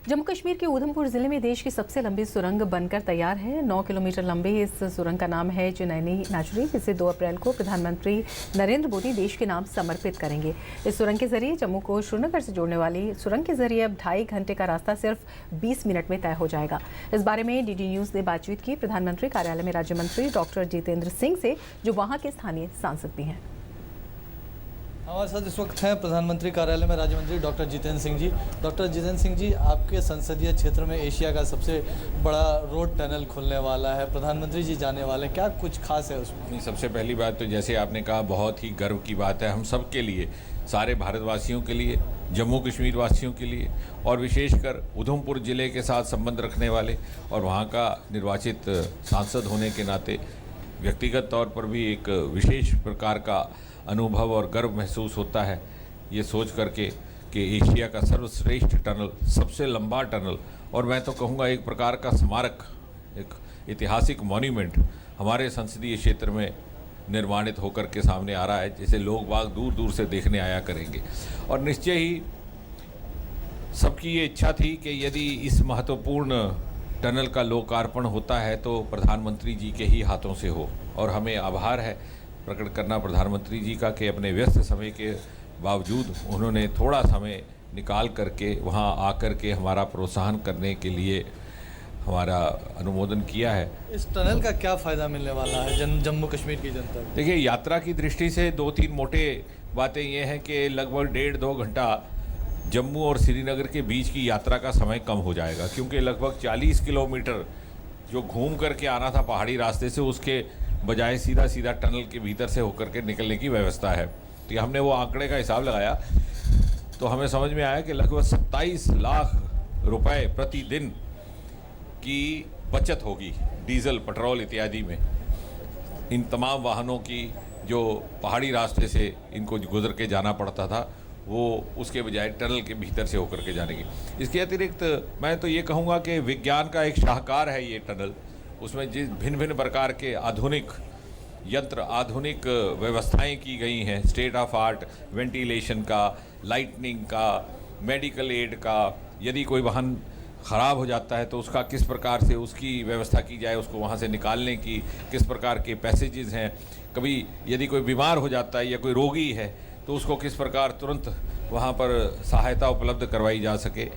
जम्मू कश्मीर के उधमपुर जिले में देश की सबसे लंबी सुरंग बनकर तैयार है। 9 किलोमीटर लंबी इस सुरंग का नाम है चुनैनी नैचुरी, जिसे 2 अप्रैल को प्रधानमंत्री नरेंद्र मोदी देश के नाम समर्पित करेंगे। इस सुरंग के जरिए जम्मू को श्रीनगर से जोड़ने वाली सुरंग के जरिए अब 2.5 घंटे का रास्ता सिर्फ 20 मिनट में तय हो जाएगा। इस बारे में डीडी न्यूज ने बातचीत की प्रधानमंत्री कार्यालय में राज्य मंत्री डॉक्टर जितेंद्र सिंह से, जो वहाँ के स्थानीय सांसद भी हैं। हमारे साथ इस वक्त हैं प्रधानमंत्री कार्यालय में राज्य मंत्री डॉक्टर जितेंद्र सिंह जी। डॉक्टर जितेंद्र सिंह जी, आपके संसदीय क्षेत्र में एशिया का सबसे बड़ा रोड टनल खुलने वाला है, प्रधानमंत्री जी जाने वाले हैं, क्या कुछ खास है उसमें? सबसे पहली बात तो जैसे आपने कहा, बहुत ही गर्व की बात है हम सब के लिए, सारे भारतवासियों के लिए, जम्मू कश्मीर वासियों के लिए, और विशेषकर उधमपुर ज़िले के साथ संबंध रखने वाले और वहाँ का निर्वाचित सांसद होने के नाते व्यक्तिगत तौर पर भी एक विशेष प्रकार का अनुभव और गर्व महसूस होता है, ये सोच करके कि एशिया का सर्वश्रेष्ठ टनल, सबसे लंबा टनल, और मैं तो कहूँगा एक प्रकार का स्मारक, एक ऐतिहासिक मॉन्यूमेंट हमारे संसदीय क्षेत्र में निर्माणित होकर के सामने आ रहा है, जिसे लोग बाग दूर दूर से देखने आया करेंगे। और निश्चय ही सबकी ये इच्छा थी कि यदि इस महत्वपूर्ण टनल का लोकार्पण होता है तो प्रधानमंत्री जी के ही हाथों से हो, और हमें आभार है प्रकट करना प्रधानमंत्री जी का कि अपने व्यस्त समय के बावजूद उन्होंने थोड़ा समय निकाल करके वहाँ आकर के हमारा प्रोत्साहन करने के लिए हमारा अनुमोदन किया है। इस टनल का क्या फ़ायदा मिलने वाला है जम्मू कश्मीर की जनता को? देखिए, यात्रा की दृष्टि से 2-3 मोटे बातें ये हैं कि लगभग 1.5-2 घंटा जम्मू और श्रीनगर के बीच की यात्रा का समय कम हो जाएगा, क्योंकि लगभग 40 किलोमीटर जो घूम करके आना था पहाड़ी रास्ते से, उसके बजाय सीधा सीधा टनल के भीतर से होकर के निकलने की व्यवस्था है। तो हमने वो आंकड़े का हिसाब लगाया तो हमें समझ में आया कि लगभग 27 लाख रुपए प्रतिदिन की बचत होगी डीजल, पेट्रोल इत्यादि में, इन तमाम वाहनों की जो पहाड़ी रास्ते से इनको गुजर के जाना पड़ता था, वो उसके बजाय टनल के भीतर से होकर के जाने की। इसके अतिरिक्त मैं तो ये कहूँगा कि विज्ञान का एक शाहकार है ये टनल। उसमें जिस भिन्न भिन्न प्रकार के आधुनिक यंत्र, आधुनिक व्यवस्थाएं की गई हैं, स्टेट ऑफ आर्ट वेंटिलेशन का, लाइटनिंग का, मेडिकल एड का, यदि कोई वाहन ख़राब हो जाता है तो उसका किस प्रकार से उसकी व्यवस्था की जाए, उसको वहाँ से निकालने की किस प्रकार के पैसेजेस हैं, कभी यदि कोई बीमार हो जाता है या कोई रोगी है तो उसको किस प्रकार तुरंत वहाँ पर सहायता उपलब्ध करवाई जा सके।